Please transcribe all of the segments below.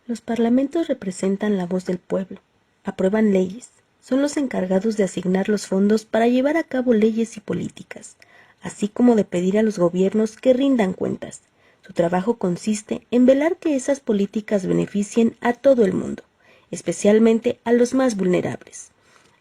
Los parlamentos representan la voz del pueblo, aprueban leyes, son los encargados de asignar los fondos para llevar a cabo leyes y políticas, así como de pedir a los gobiernos que rindan cuentas. Su trabajo consiste en velar que esas políticas beneficien a todo el mundo, especialmente a los más vulnerables.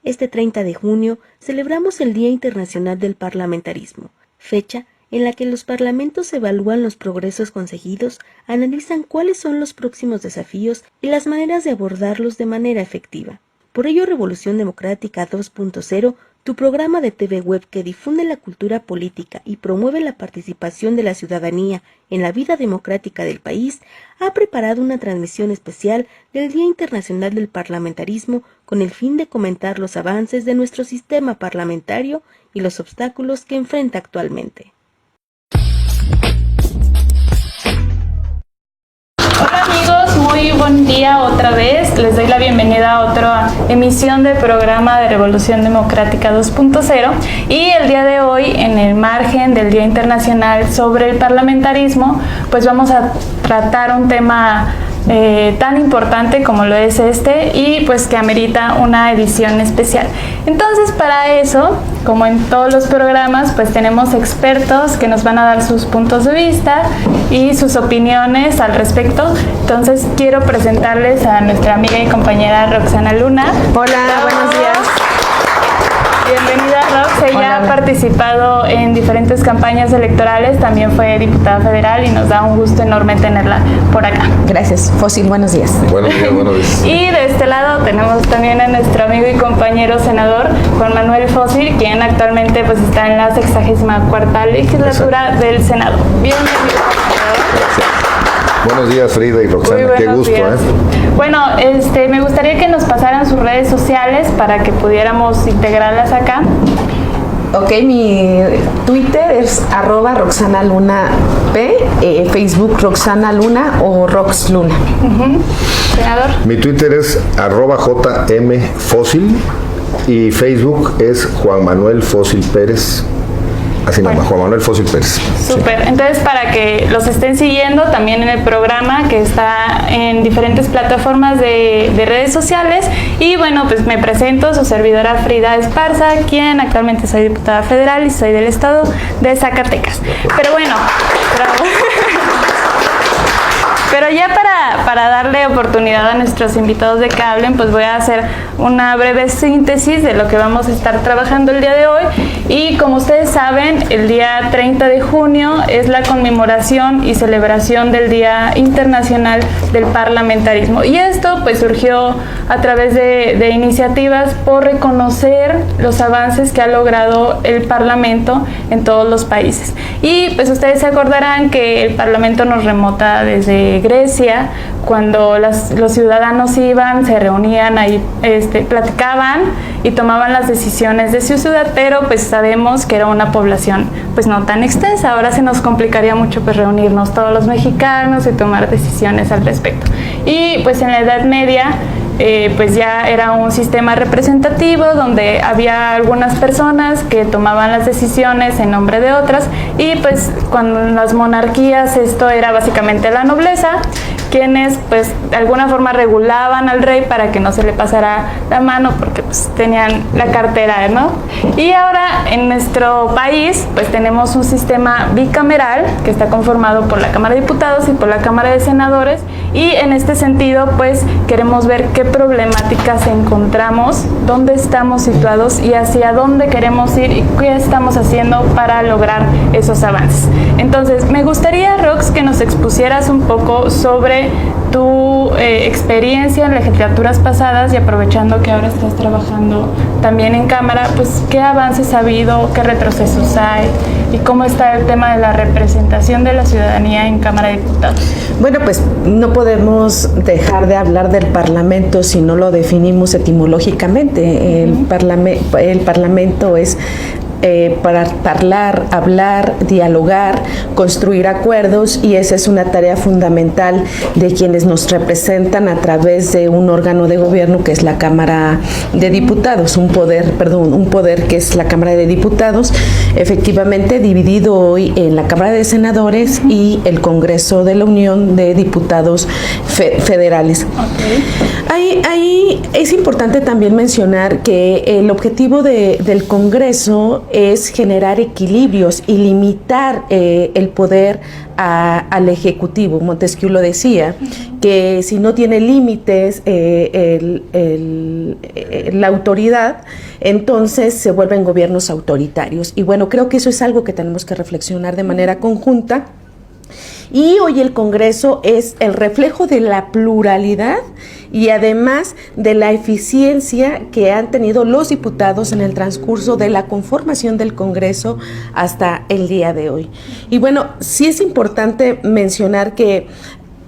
Este 30 de junio celebramos el Día Internacional del Parlamentarismo, fecha en la que los parlamentos evalúan los progresos conseguidos, analizan cuáles son los próximos desafíos y las maneras de abordarlos de manera efectiva. Por ello, Revolución Democrática 2.0, tu programa de TV web que difunde la cultura política y promueve la participación de la ciudadanía en la vida democrática del país, ha preparado una transmisión especial del Día Internacional del Parlamentarismo con el fin de comentar los avances de nuestro sistema parlamentario y los obstáculos que enfrenta actualmente. Hola amigos, muy buen día otra vez. Les doy la bienvenida a otra emisión del programa de Revolución Democrática 2.0 y el día de hoy, en el margen del Día Internacional sobre el Parlamentarismo, pues vamos a tratar un tema tan importante como lo es este y pues que amerita una edición especial. Entonces, para eso, como en todos los programas, pues tenemos expertos que nos van a dar sus puntos de vista y sus opiniones al respecto. Entonces quiero presentarles a nuestra amiga y compañera Roxana Luna. Hola, buenos días. Bienvenida, Rox. Ella ha participado en diferentes campañas electorales, también fue diputada federal y nos da un gusto enorme tenerla por acá. Gracias, Fósil, buenos días. Buenos días, buenos días. Y de este lado tenemos también a nuestro amigo y compañero senador Juan Manuel Fósil, quien actualmente pues está en la 64ª legislatura del Senado. Bienvenido, senador. Gracias. Buenos días, Frida y Roxana, qué gusto, días. Bueno, me gustaría que nos pasaran sus redes sociales para que pudiéramos integrarlas acá. Ok, mi Twitter es @RoxanaLunaP, Facebook Roxana Luna o Rox Luna. Senador. Mi Twitter es @JMFósil y Facebook es Juan Manuel Fósil Pérez. Así nada más, Juan Manuel Fósil Pérez. Súper, sí. Entonces para que los estén siguiendo también en el programa que está en diferentes plataformas de redes sociales. Y bueno, pues me presento, su servidora Frida Esparza, quien actualmente soy diputada federal y soy del estado de Zacatecas. Pero bueno, pero ya para darle oportunidad a nuestros invitados de que hablen, pues voy a hacer una breve síntesis de lo que vamos a estar trabajando el día de hoy. Y como ustedes saben, el día 30 de junio es la conmemoración y celebración del Día Internacional del Parlamentarismo. Y esto pues surgió a través de iniciativas por reconocer los avances que ha logrado el Parlamento en todos los países. Y pues ustedes se acordarán que el Parlamento nos remota desde Grecia, cuando los ciudadanos iban, se reunían ahí, platicaban y tomaban las decisiones de su ciudad, pero pues sabemos que era una población pues no tan extensa. Ahora se nos complicaría mucho pues reunirnos todos los mexicanos y tomar decisiones al respecto. Y pues en la Edad Media pues ya era un sistema representativo donde había algunas personas que tomaban las decisiones en nombre de otras y pues cuando en las monarquías esto era básicamente la nobleza, quienes pues de alguna forma regulaban al rey para que no se le pasara la mano porque pues tenían la cartera, ¿no? Y ahora en nuestro país pues tenemos un sistema bicameral que está conformado por la Cámara de Diputados y por la Cámara de Senadores y en este sentido pues queremos ver qué problemáticas encontramos, dónde estamos situados y hacia dónde queremos ir y qué estamos haciendo para lograr esos avances. Entonces me gustaría, Rox, que nos expusieras un poco sobre tu experiencia en legislaturas pasadas y aprovechando que ahora estás trabajando también en Cámara, pues qué avances ha habido, qué retrocesos hay y cómo está el tema de la representación de la ciudadanía en Cámara de Diputados. Bueno, pues no podemos dejar de hablar del Parlamento si no lo definimos etimológicamente. El Parlamento es para hablar, dialogar, construir acuerdos, y esa es una tarea fundamental de quienes nos representan a través de un órgano de gobierno que es la Cámara de Diputados, un poder que es la Cámara de Diputados, efectivamente dividido hoy en la Cámara de Senadores y el Congreso de la Unión de Diputados Federales. Ahí es importante también mencionar que el objetivo del Congreso es generar equilibrios y limitar el poder al Ejecutivo. Montesquieu lo decía, que si no tiene límites la autoridad, entonces se vuelven gobiernos autoritarios. Y bueno, creo que eso es algo que tenemos que reflexionar de manera conjunta. Y hoy el Congreso es el reflejo de la pluralidad y además de la eficiencia que han tenido los diputados en el transcurso de la conformación del Congreso hasta el día de hoy. Y bueno, sí es importante mencionar que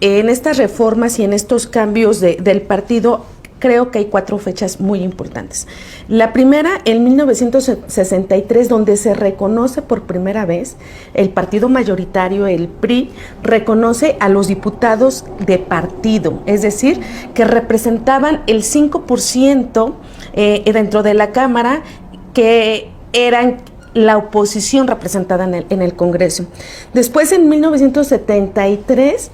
en estas reformas y en estos cambios del partido, creo que hay 4 fechas muy importantes. La primera, en 1963, donde se reconoce por primera vez el partido mayoritario, el PRI, reconoce a los diputados de partido, es decir, que representaban el 5% dentro de la Cámara, que eran la oposición representada en el Congreso. Después, en 1973,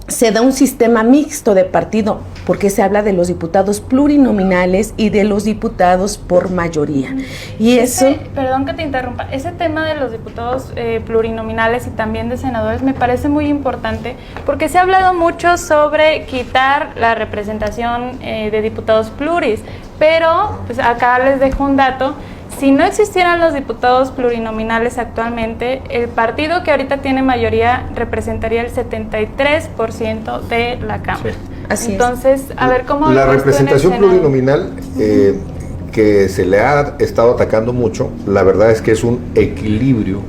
se da un sistema mixto de partido, porque se habla de los diputados plurinominales y de los diputados por mayoría. Y eso... Perdón que te interrumpa, ese tema de los diputados plurinominales y también de senadores me parece muy importante, porque se ha hablado mucho sobre quitar la representación de diputados pluris, pero pues acá les dejo un dato. Si no existieran los diputados plurinominales actualmente, el partido que ahorita tiene mayoría representaría el 73% de la Cámara. Sí, así Entonces, es. A ver, ¿cómo la lo ves tú en el representación Senado? plurinominal que se le ha estado atacando mucho, la verdad es que es un equilibrio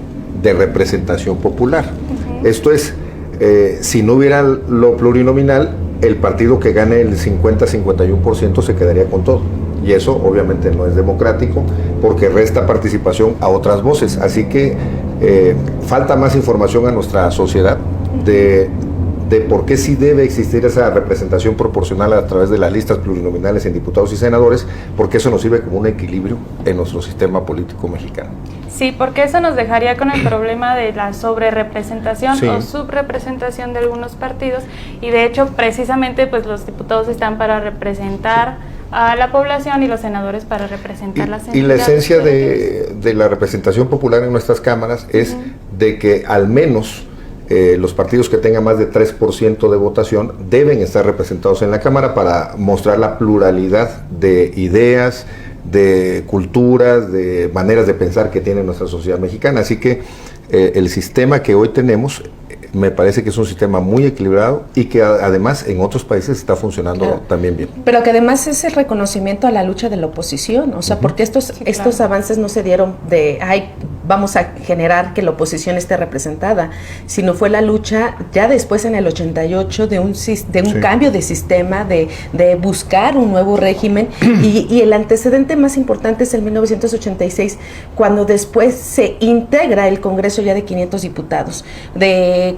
de representación popular. Esto es, si no hubiera lo plurinominal, el partido que gane el 50-51% se quedaría con todo. Y eso obviamente no es democrático, porque resta participación a otras voces. Así que falta más información a nuestra sociedad de por qué sí debe existir esa representación proporcional a través de las listas plurinominales en diputados y senadores, porque eso nos sirve como un equilibrio en nuestro sistema político mexicano. Sí, porque eso nos dejaría con el problema de la sobrerepresentación o subrepresentación de algunos partidos, y de hecho precisamente pues los diputados están para representar a la población y los senadores para representar las entidades. Y la esencia de la representación popular en nuestras cámaras es de que al menos los partidos que tengan más de 3% de votación deben estar representados en la Cámara para mostrar la pluralidad de ideas, de culturas, de maneras de pensar que tiene nuestra sociedad mexicana. Así que el sistema que hoy tenemos me parece que es un sistema muy equilibrado y que además en otros países está funcionando también bien. Pero que además es el reconocimiento a la lucha de la oposición, o sea, porque estos avances no se dieron de, vamos a generar que la oposición esté representada, sino fue la lucha ya después en el 88 de un cambio de sistema, de buscar un nuevo régimen, y el antecedente más importante es el 1986, cuando después se integra el Congreso ya de 500 diputados, de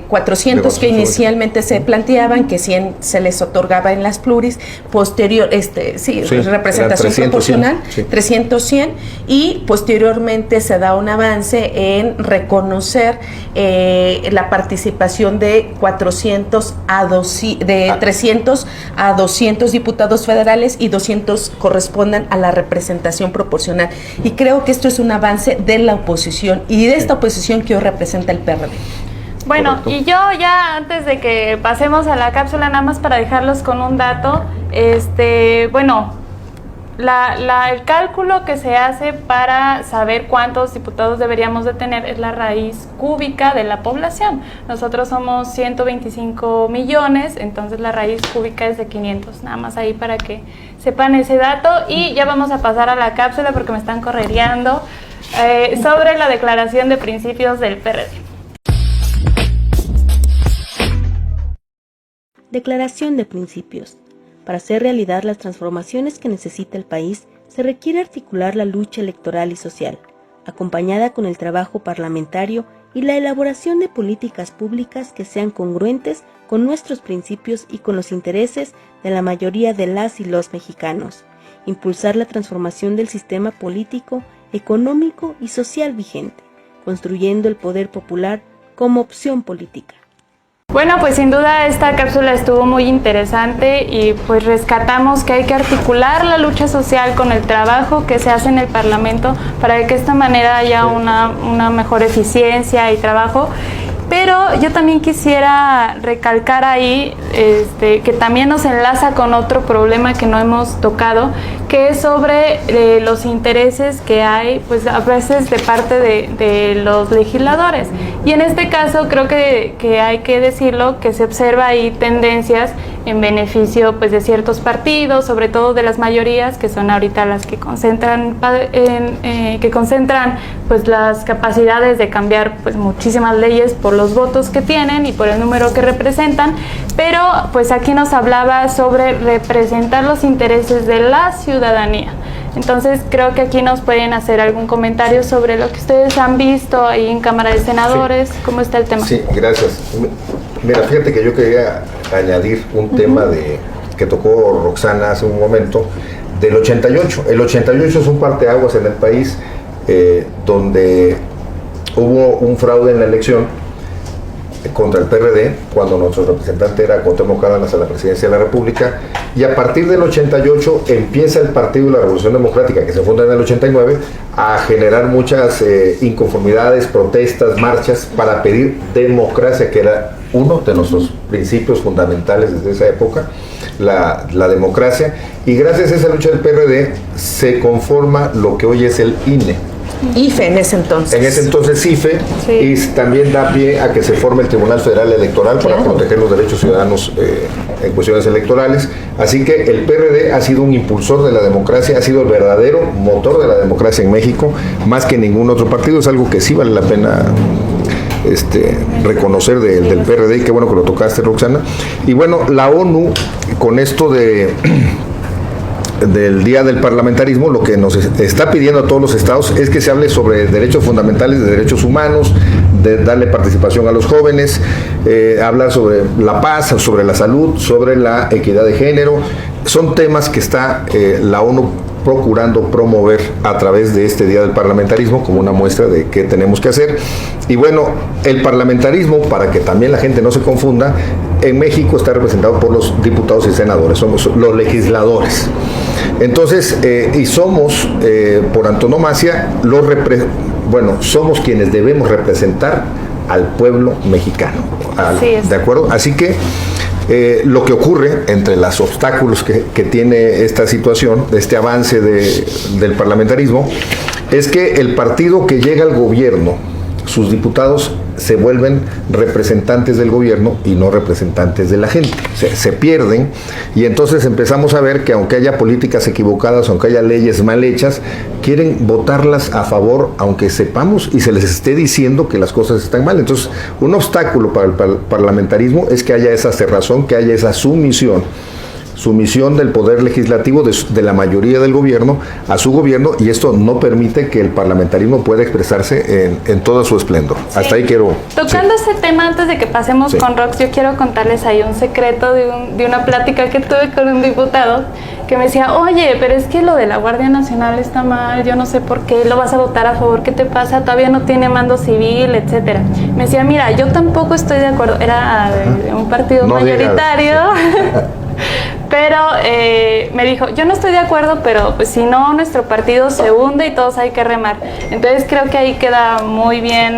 400 que inicialmente se planteaban, que 100 se les otorgaba en las pluris, posterior, representación 300, proporcional, 100. 300, 100, y posteriormente se da un avance en reconocer la participación de 300 a 200 diputados federales, y 200 correspondan a la representación proporcional. Y creo que esto es un avance de la oposición, y de esta oposición que hoy representa el PRD. Bueno, Correcto. y yo ya antes de que pasemos a la cápsula, nada más para dejarlos con un dato, bueno, el cálculo que se hace para saber cuántos diputados deberíamos de tener es la raíz cúbica de la población. Nosotros somos 125 millones, entonces la raíz cúbica es de 500, nada más ahí para que sepan ese dato. Y ya vamos a pasar a la cápsula porque me están correteando sobre la declaración de principios del PRD. Declaración de principios. Para hacer realidad las transformaciones que necesita el país, se requiere articular la lucha electoral y social, acompañada con el trabajo parlamentario y la elaboración de políticas públicas que sean congruentes con nuestros principios y con los intereses de la mayoría de las y los mexicanos. Impulsar la transformación del sistema político, económico y social vigente, construyendo el poder popular como opción política. Bueno, pues sin duda esta cápsula estuvo muy interesante y pues rescatamos que hay que articular la lucha social con el trabajo que se hace en el Parlamento para que de esta manera haya una mejor eficiencia y trabajo. Pero yo también quisiera recalcar ahí que también nos enlaza con otro problema que no hemos tocado, que es sobre los intereses que hay pues a veces de parte de los legisladores. Y en este caso creo que hay que decirlo, que se observa ahí tendencias en beneficio pues de ciertos partidos, sobre todo de las mayorías, que son ahorita las que concentran pues las capacidades de cambiar pues muchísimas leyes por los votos que tienen y por el número que representan, pero pues aquí nos hablaba sobre representar los intereses de la ciudadanía. Entonces creo que aquí nos pueden hacer algún comentario sobre lo que ustedes han visto ahí en Cámara de Senadores. Sí. ¿Cómo está el tema? Sí, gracias. Mira, fíjate que yo quería añadir un tema que tocó Roxana hace un momento, del 88. El 88 es un parteaguas en el país donde hubo un fraude en la elección contra el PRD, cuando nuestro representante era Cuauhtémoc Cárdenas a la presidencia de la República, y a partir del 88 empieza el Partido de la Revolución Democrática, que se funda en el 89, a generar muchas inconformidades, protestas, marchas para pedir democracia, que era uno de nuestros principios fundamentales desde esa época, la democracia, y gracias a esa lucha del PRD se conforma lo que hoy es el INE. IFE en ese entonces. En ese entonces IFE, sí. Y también da pie a que se forme el Tribunal Federal Electoral para proteger los derechos ciudadanos en cuestiones electorales. Así que el PRD ha sido un impulsor de la democracia, ha sido el verdadero motor de la democracia en México, más que ningún otro partido. Es algo que sí vale la pena reconocer del PRD, y qué bueno que lo tocaste, Roxana. Y bueno, la ONU, con esto del Día del Parlamentarismo, lo que nos está pidiendo a todos los estados es que se hable sobre derechos fundamentales, de derechos humanos, de darle participación a los jóvenes, hablar sobre la paz, sobre la salud, sobre la equidad de género. Son temas que está la ONU procurando promover a través de este Día del Parlamentarismo como una muestra de qué tenemos que hacer. Y bueno, el parlamentarismo, para que también la gente no se confunda, en México está representado por los diputados y senadores, somos los legisladores. Entonces, y somos, por antonomasia, somos quienes debemos representar al pueblo mexicano. ¿De acuerdo? Así que lo que ocurre entre los obstáculos que tiene esta situación, este avance del parlamentarismo, es que el partido que llega al gobierno, sus diputados se vuelven representantes del gobierno y no representantes de la gente. Se pierden, y entonces empezamos a ver que aunque haya políticas equivocadas, aunque haya leyes mal hechas, quieren votarlas a favor, aunque sepamos y se les esté diciendo que las cosas están mal. Entonces, un obstáculo para el parlamentarismo es que haya esa cerrazón, que haya esa sumisión del poder legislativo de la mayoría del gobierno a su gobierno, y esto no permite que el parlamentarismo pueda expresarse en todo su esplendor. Sí. Hasta ahí quiero... Tocando ese tema, antes de que pasemos con Rox, yo quiero contarles ahí un secreto de una plática que tuve con un diputado que me decía, oye, pero es que lo de la Guardia Nacional está mal, yo no sé por qué, lo vas a votar a favor, ¿qué te pasa? Todavía no tiene mando civil, etcétera. Me decía, mira, yo tampoco estoy de acuerdo, era de un partido mayoritario. Pero me dijo, yo no estoy de acuerdo, pero pues si no, nuestro partido se hunde y todos hay que remar. Entonces creo que ahí queda muy bien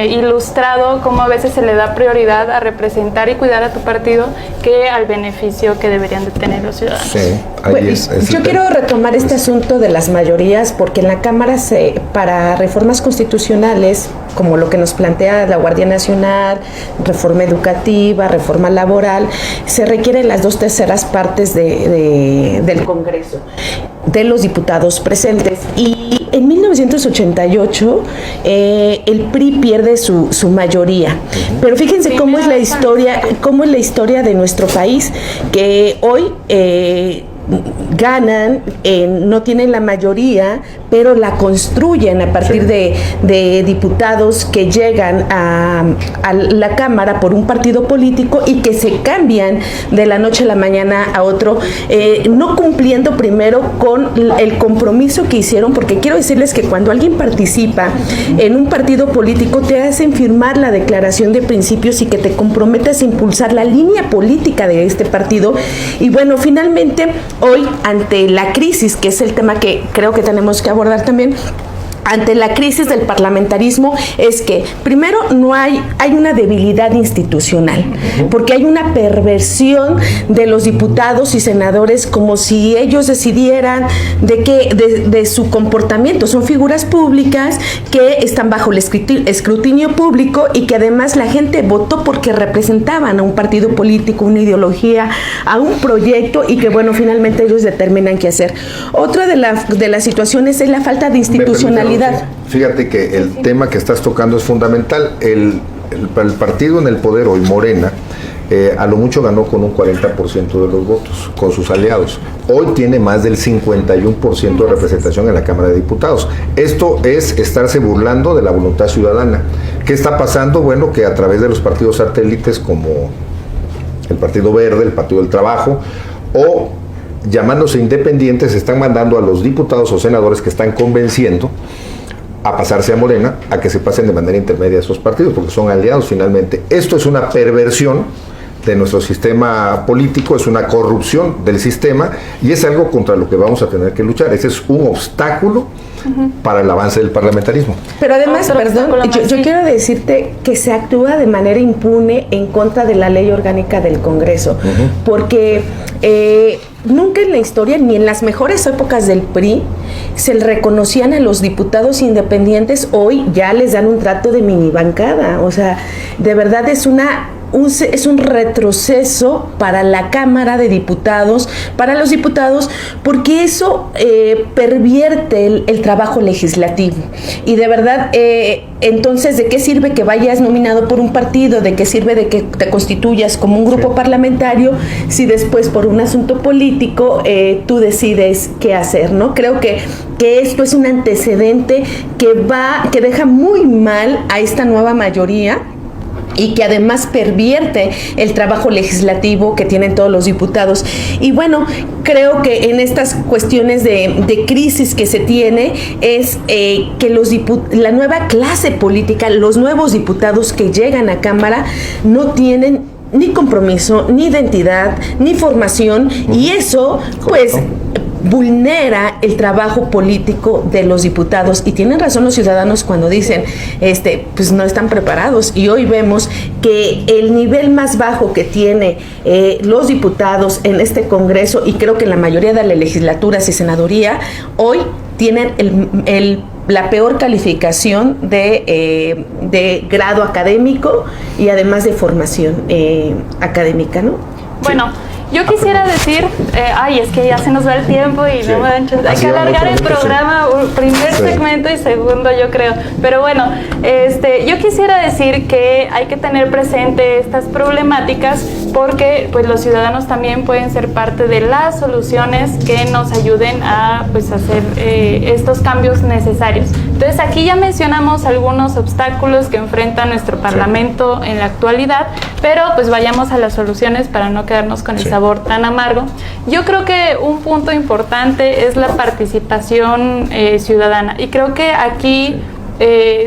ilustrado cómo a veces se le da prioridad a representar y cuidar a tu partido que al beneficio que deberían de tener los ciudadanos. Sí, yo quiero retomar este asunto de las mayorías, porque en la Cámara para reformas constitucionales, como lo que nos plantea la Guardia Nacional, reforma educativa, reforma laboral, se requieren las 2/3 partes del Congreso, de los diputados presentes. Y en 1988 el PRI pierde su mayoría. Pero fíjense cómo es la historia de nuestro país, que hoy ganan, no tienen la mayoría, pero la construyen a partir de diputados que llegan a la Cámara por un partido político y que se cambian de la noche a la mañana a otro, no cumpliendo primero con el compromiso que hicieron, porque quiero decirles que cuando alguien participa en un partido político te hacen firmar la declaración de principios y que te comprometes a impulsar la línea política de este partido. Y bueno, finalmente hoy, ante la crisis, que es el tema que creo que tenemos que abordar también, ante la crisis del parlamentarismo, es que primero hay una debilidad institucional, porque hay una perversión de los diputados y senadores, como si ellos decidieran de su comportamiento. Son figuras públicas que están bajo el escrutinio público y que además la gente votó porque representaban a un partido político, una ideología, a un proyecto, y que bueno, finalmente ellos determinan qué hacer. Otra de las situaciones es la falta de institucionalidad. Fíjate que el tema que estás tocando es fundamental. El partido en el poder hoy, Morena, a lo mucho ganó con un 40% de los votos, con sus aliados. Hoy tiene más del 51% de representación en la Cámara de Diputados. Esto es estarse burlando de la voluntad ciudadana. ¿Qué está pasando? Bueno, que a través de los partidos satélites como el Partido Verde, el Partido del Trabajo, o llamándose independientes, están mandando a los diputados o senadores que están convenciendo a pasarse a Morena, a que se pasen de manera intermedia a esos partidos, porque son aliados finalmente. Esto es una perversión de nuestro sistema político, es una corrupción del sistema, y es algo contra lo que vamos a tener que luchar. Ese es un obstáculo para el avance del parlamentarismo. Pero además, yo quiero decirte que se actúa de manera impune en contra de la ley orgánica del Congreso, porque nunca en la historia, ni en las mejores épocas del PRI, se le reconocían a los diputados independientes. Hoy ya les dan un trato de mini bancada. O sea, de verdad es un retroceso para la Cámara de Diputados, para los diputados, porque eso pervierte el trabajo legislativo. Y de verdad, entonces, ¿de qué sirve que vayas nominado por un partido? ¿De qué sirve de que te constituyas como un grupo parlamentario si después, por un asunto político, tú decides qué hacer, ¿no? Creo que esto es un antecedente que deja muy mal a esta nueva mayoría, y que además pervierte el trabajo legislativo que tienen todos los diputados. Y bueno, creo que en estas cuestiones de crisis que se tiene es que la nueva clase política, los nuevos diputados que llegan a Cámara, no tienen ni compromiso, ni identidad, ni formación, y eso pues vulnera el trabajo político de los diputados. Y tienen razón los ciudadanos cuando dicen pues no están preparados, y hoy vemos que el nivel más bajo que tiene los diputados en este Congreso, y creo que en la mayoría de las legislaturas y senaduría, hoy tienen la peor calificación de grado académico y además de formación académica, ¿no? Bueno, yo quisiera decir, es que ya se nos va el tiempo y no manches, hay que alargar el programa, primer segmento y segundo, yo creo. Pero bueno, yo quisiera decir que hay que tener presente estas problemáticas, porque pues los ciudadanos también pueden ser parte de las soluciones que nos ayuden a pues hacer estos cambios necesarios. Entonces aquí ya mencionamos algunos obstáculos que enfrenta nuestro Parlamento en la actualidad, pero pues vayamos a las soluciones para no quedarnos con el sabor tan amargo. Yo creo que un punto importante es la participación ciudadana, y creo que aquí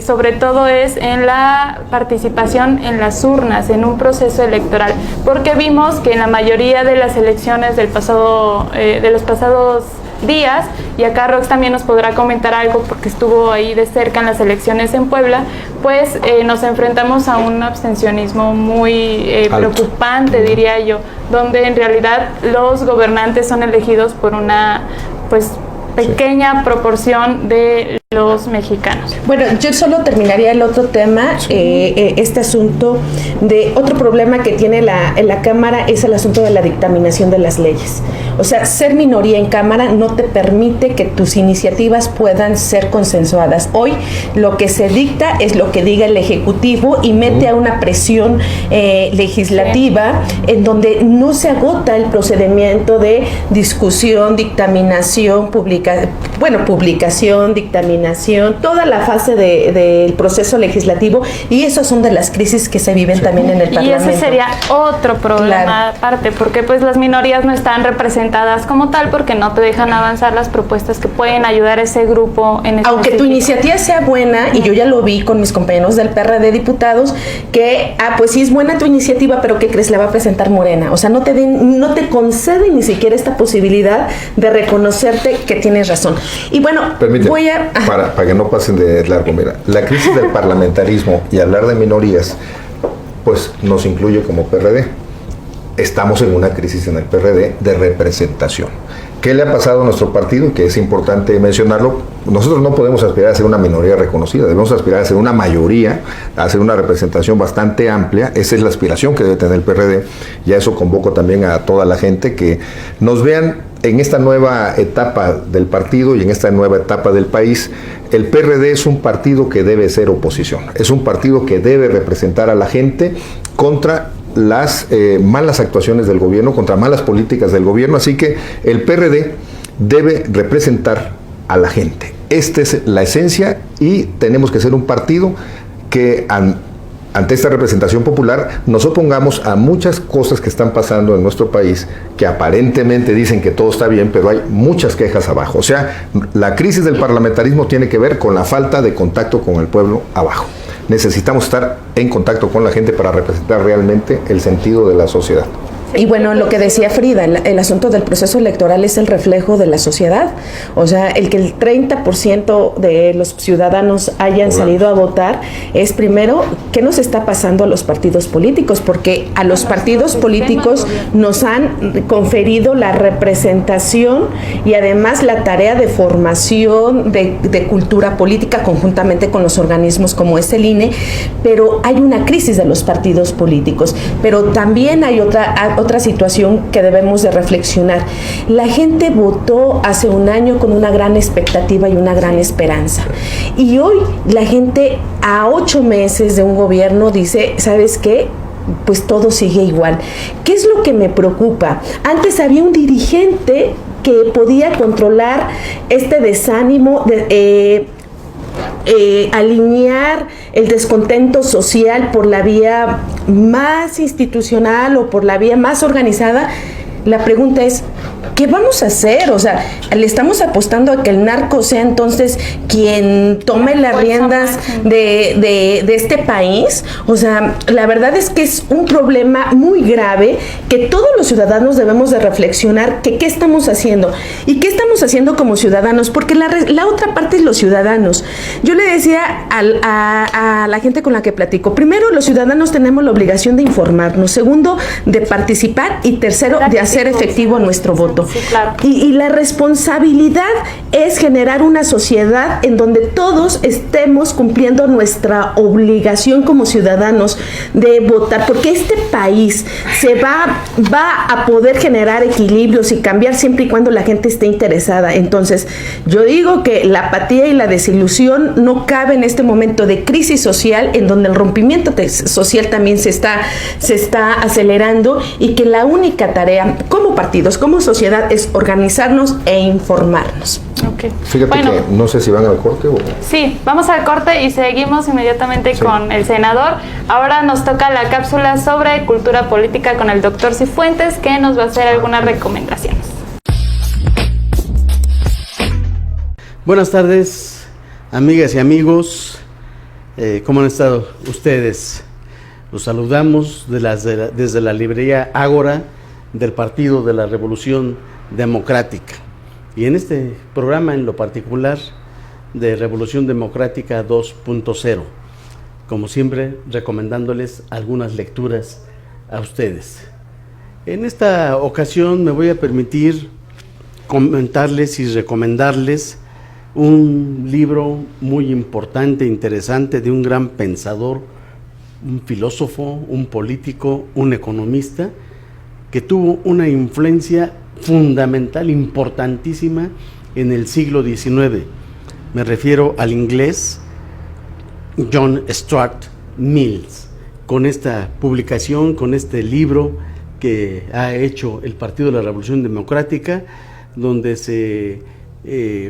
sobre todo es en la participación en las urnas, en un proceso electoral, porque vimos que en la mayoría de las elecciones de los pasados días, y acá Rox también nos podrá comentar algo porque estuvo ahí de cerca en las elecciones en Puebla, pues nos enfrentamos a un abstencionismo muy preocupante, diría yo, donde en realidad los gobernantes son elegidos por una pues pequeña proporción de los mexicanos. Bueno, yo solo terminaría el otro tema, este asunto de otro problema que tiene en la Cámara es el asunto de la dictaminación de las leyes. O sea, ser minoría en Cámara no te permite que tus iniciativas puedan ser consensuadas. Hoy lo que se dicta es lo que diga el Ejecutivo y mete a una presión legislativa en donde no se agota el procedimiento de discusión, dictaminación, publicación, dictaminación, toda la fase del proceso legislativo, y esas son de las crisis que se viven también en el Parlamento. Y ese sería otro problema aparte, porque pues las minorías no están representadas como tal, porque no te dejan avanzar las propuestas que pueden ayudar a ese grupo en aunque tu iniciativa sea buena, y yo ya lo vi con mis compañeros del PRD diputados, que, pues sí es buena tu iniciativa, pero ¿qué crees? La va a presentar Morena. O sea, no te conceden ni siquiera esta posibilidad de reconocerte que tienes razón. Y bueno, voy a... Para que no pasen de largo, mira, la crisis del parlamentarismo y hablar de minorías, pues nos incluye como PRD. Estamos en una crisis en el PRD de representación. ¿Qué le ha pasado a nuestro partido? Que es importante mencionarlo. Nosotros no podemos aspirar a ser una minoría reconocida, debemos aspirar a ser una mayoría, a ser una representación bastante amplia. Esa es la aspiración que debe tener el PRD, y a eso convoco también a toda la gente que nos vean en esta nueva etapa del partido y en esta nueva etapa del país. El PRD es un partido que debe ser oposición, es un partido que debe representar a la gente contra las malas actuaciones del gobierno, contra malas políticas del gobierno, así que el PRD debe representar a la gente. Esta es la esencia, y tenemos que ser un partido que ante esta representación popular nos opongamos a muchas cosas que están pasando en nuestro país, que aparentemente dicen que todo está bien, pero hay muchas quejas abajo. O sea, la crisis del parlamentarismo tiene que ver con la falta de contacto con el pueblo abajo. Necesitamos estar en contacto con la gente para representar realmente el sentido de la sociedad. Y bueno, lo que decía Frida, el asunto del proceso electoral es el reflejo de la sociedad. O sea, el que el 30% de los ciudadanos hayan salido a votar es, primero, ¿qué nos está pasando a los partidos políticos? Porque a los partidos políticos nos han conferido la representación y además la tarea de formación de cultura política conjuntamente con los organismos como es el INE, pero hay una crisis de los partidos políticos. Pero también hay otra situación que debemos de reflexionar. La gente votó hace un año con una gran expectativa y una gran esperanza. Y hoy la gente, a 8 meses de un gobierno, dice, ¿sabes qué? Pues todo sigue igual. ¿Qué es lo que me preocupa? Antes había un dirigente que podía controlar este desánimo, alinear el descontento social por la vía más institucional o por la vía más organizada. La pregunta es, ¿qué vamos a hacer? O sea, ¿le estamos apostando a que el narco sea entonces quien tome las riendas de este país? O sea, la verdad es que es un problema muy grave que todos los ciudadanos debemos de reflexionar que qué estamos haciendo y qué estamos haciendo como ciudadanos, porque la otra parte es los ciudadanos. Yo le decía a la gente con la que platico, primero, los ciudadanos tenemos la obligación de informarnos, segundo, de participar, y tercero, de hacer efectivo nuestro voto. Sí, claro. Y la responsabilidad es generar una sociedad en donde todos estemos cumpliendo nuestra obligación como ciudadanos de votar, porque este país va a poder generar equilibrios y cambiar siempre y cuando la gente esté interesada. Entonces, yo digo que la apatía y la desilusión no cabe en este momento de crisis social, en donde el rompimiento social también se está acelerando, y que la única tarea como partidos, como sociedad, es organizarnos e informarnos. Okay. Fíjate que no sé si van al corte o... Sí, vamos al corte y seguimos inmediatamente con el senador. Ahora nos toca la cápsula sobre cultura política con el doctor Cifuentes, que nos va a hacer algunas recomendaciones. Buenas tardes, amigas y amigos. ¿Cómo han estado ustedes? Los saludamos desde la librería Ágora del Partido de la Revolución Democrática. Y en este programa, en lo particular, de Revolución Democrática 2.0, como siempre, recomendándoles algunas lecturas a ustedes. En esta ocasión me voy a permitir comentarles y recomendarles un libro muy importante, interesante, de un gran pensador, un filósofo, un político, un economista, que tuvo una influencia fundamental, importantísima en el siglo XIX. Me refiero al inglés John Stuart Mills, con esta publicación, con este libro que ha hecho el Partido de la Revolución Democrática, donde se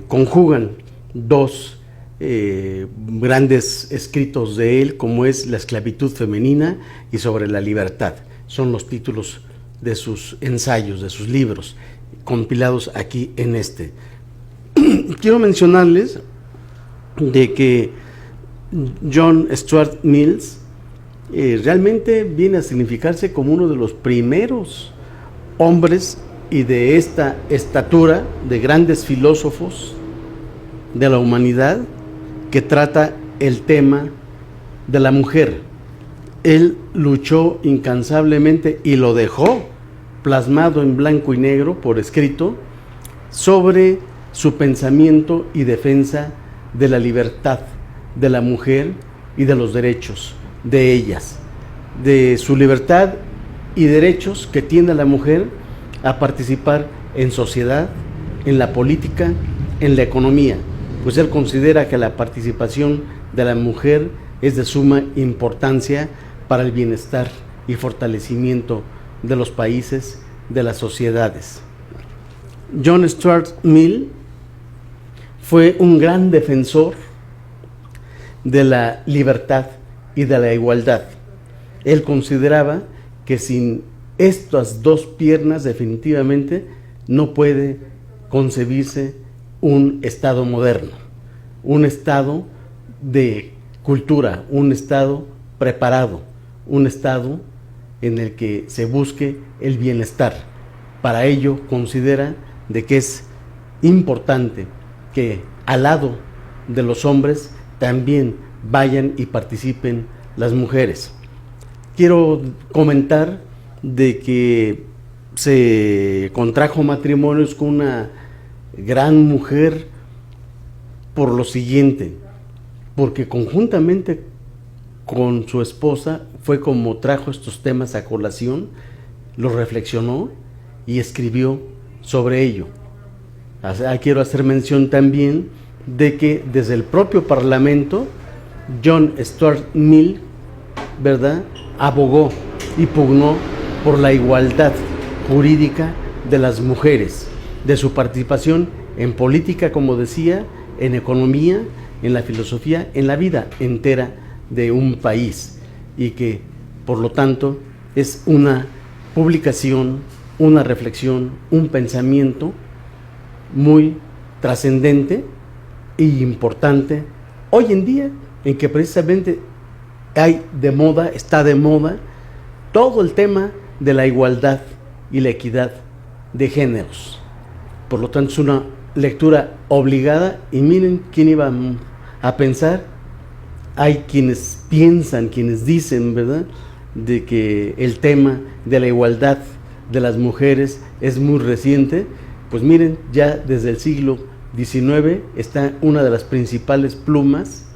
conjugan dos grandes escritos de él, como es La esclavitud femenina y Sobre la libertad. Son los títulos de sus ensayos, de sus libros, compilados aquí en este. Quiero mencionarles de que John Stuart Mills realmente viene a significarse como uno de los primeros hombres y de esta estatura de grandes filósofos de la humanidad que trata el tema de la mujer. Él luchó incansablemente y lo dejó plasmado en blanco y negro por escrito sobre su pensamiento y defensa de la libertad de la mujer y de los derechos de ellas, de su libertad y derechos que tiene la mujer a participar en sociedad, en la política, en la economía, pues él considera que la participación de la mujer es de suma importancia para el bienestar y fortalecimiento de los países, de las sociedades. John Stuart Mill fue un gran defensor de la libertad y de la igualdad. Él consideraba que sin estas dos piernas definitivamente no puede concebirse un Estado moderno, un Estado de cultura, un Estado preparado, un Estado en el que se busque el bienestar. Para ello considera de que es importante que al lado de los hombres también vayan y participen las mujeres. Quiero comentar de que se contrajo matrimonios con una gran mujer por lo siguiente, porque conjuntamente con su esposa fue como trajo estos temas a colación, los reflexionó y escribió sobre ello. Quiero hacer mención también de que desde el propio Parlamento John Stuart Mill, ¿verdad?, abogó y pugnó por la igualdad jurídica de las mujeres, de su participación en política, como decía, en economía, en la filosofía, en la vida entera de un país, y que por lo tanto es una publicación, una reflexión, un pensamiento muy trascendente e importante hoy en día, en que precisamente está de moda todo el tema de la igualdad y la equidad de géneros. Por lo tanto es una lectura obligada, y miren quién iba a pensar. Hay quienes piensan, quienes dicen, ¿verdad?, de que el tema de la igualdad de las mujeres es muy reciente. Pues miren, ya desde el siglo XIX está una de las principales plumas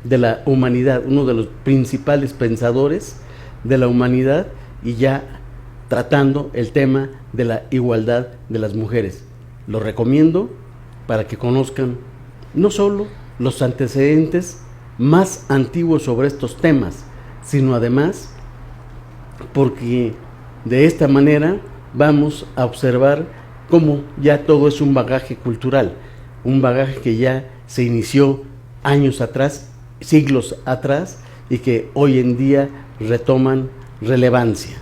de la humanidad, uno de los principales pensadores de la humanidad, y ya tratando el tema de la igualdad de las mujeres. Lo recomiendo para que conozcan no solo los antecedentes más antiguos sobre estos temas, sino además porque de esta manera vamos a observar cómo ya todo es un bagaje cultural, un bagaje que ya se inició años atrás, siglos atrás, y que hoy en día retoman relevancia.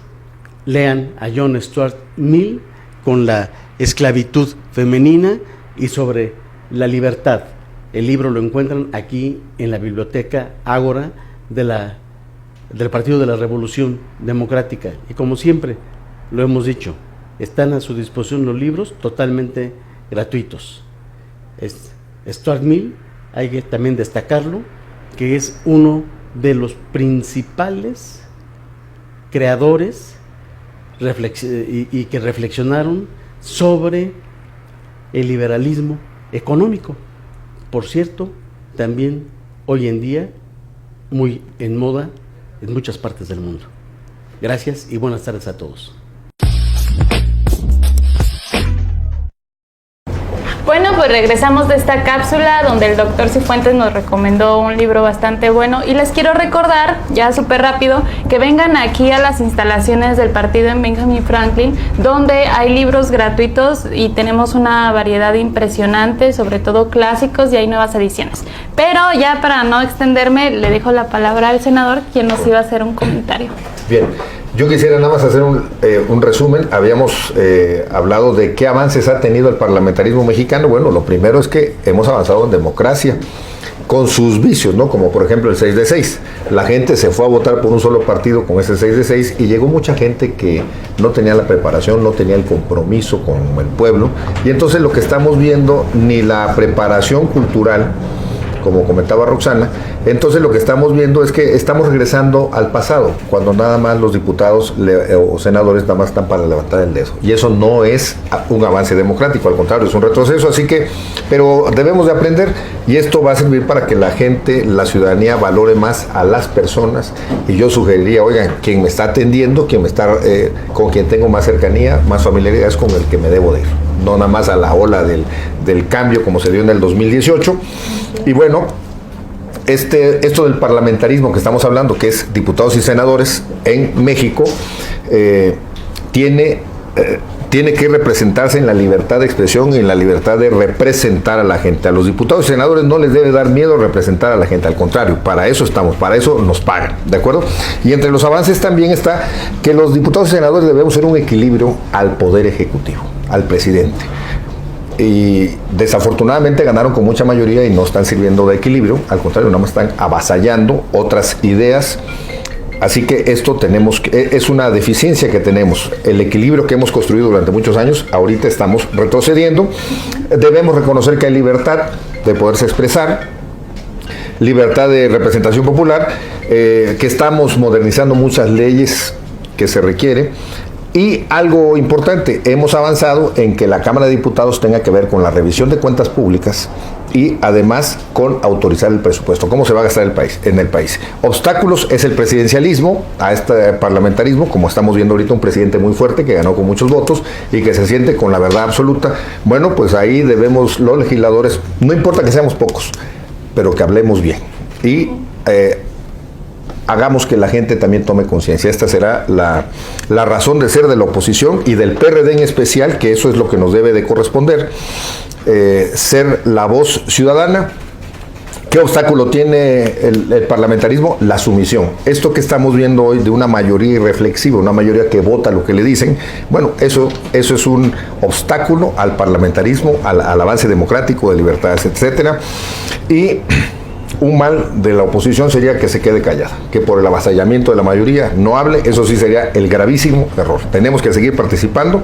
Lean a John Stuart Mill con La esclavitud femenina y Sobre la libertad. El libro lo encuentran aquí en la biblioteca Ágora del Partido de la Revolución Democrática. Y como siempre lo hemos dicho, están a su disposición los libros totalmente gratuitos. Stuart Mill, hay que también destacarlo, que es uno de los principales creadores y que reflexionaron sobre el liberalismo económico, por cierto, también hoy en día muy en moda en muchas partes del mundo. Gracias y buenas tardes a todos. Bueno, pues regresamos de esta cápsula donde el doctor Cifuentes nos recomendó un libro bastante bueno y les quiero recordar, ya súper rápido, que vengan aquí a las instalaciones del partido en Benjamin Franklin, donde hay libros gratuitos y tenemos una variedad impresionante, sobre todo clásicos, y hay nuevas ediciones. Pero ya para no extenderme, le dejo la palabra al senador, quien nos iba a hacer un comentario. Bien. Yo quisiera nada más hacer un resumen. Habíamos hablado de qué avances ha tenido el parlamentarismo mexicano. Bueno, lo primero es que hemos avanzado en democracia, con sus vicios, ¿no? Como por ejemplo el 6 de 6. La gente se fue a votar por un solo partido con ese 6 de 6 y llegó mucha gente que no tenía la preparación, no tenía el compromiso con el pueblo. Y entonces lo que estamos viendo, ni la preparación cultural, como comentaba Roxana, entonces lo que estamos viendo es que estamos regresando al pasado, cuando nada más los diputados o senadores nada más están para levantar el dedo. Y eso no es un avance democrático, al contrario, es un retroceso. Así que, pero debemos de aprender, y esto va a servir para que la gente, la ciudadanía, valore más a las personas. Y yo sugeriría, oigan, quien me está atendiendo, quien me está, con quien tengo más cercanía, más familiaridad, es con el que me debo de ir. No nada más a la ola del cambio como se dio en el 2018. Y bueno, esto del parlamentarismo que estamos hablando, que es diputados y senadores en México, tiene que representarse en la libertad de expresión y en la libertad de representar a la gente. A los diputados y senadores no les debe dar miedo representar a la gente, al contrario, para eso estamos, para eso nos pagan, ¿de acuerdo? Y entre los avances también está que los diputados y senadores debemos ser un equilibrio al poder ejecutivo, al presidente. Y desafortunadamente ganaron con mucha mayoría y no están sirviendo de equilibrio, al contrario, nada más están avasallando otras ideas. Así que esto es una deficiencia que tenemos. El equilibrio que hemos construido durante muchos años, ahorita estamos retrocediendo. Debemos reconocer que hay libertad de poderse expresar, libertad de representación popular, que estamos modernizando muchas leyes que se requiere. Y algo importante, hemos avanzado en que la Cámara de Diputados tenga que ver con la revisión de cuentas públicas y además con autorizar el presupuesto, cómo se va a gastar en el país. Obstáculos es el presidencialismo a este parlamentarismo, como estamos viendo ahorita un presidente muy fuerte que ganó con muchos votos y que se siente con la verdad absoluta. Bueno, pues ahí debemos los legisladores, no importa que seamos pocos, pero que hablemos bien y hagamos que la gente también tome conciencia. Esta será la razón de ser de la oposición y del PRD en especial, que eso es lo que nos debe de corresponder, ser la voz ciudadana. ¿Qué obstáculo tiene el parlamentarismo? La sumisión. Esto que estamos viendo hoy de una mayoría irreflexiva, una mayoría que vota lo que le dicen, bueno, eso es un obstáculo al parlamentarismo, al avance democrático, de libertades, etcétera. Y un mal de la oposición sería que se quede callada, que por el avasallamiento de la mayoría no hable. Eso sí sería el gravísimo error. Tenemos que seguir participando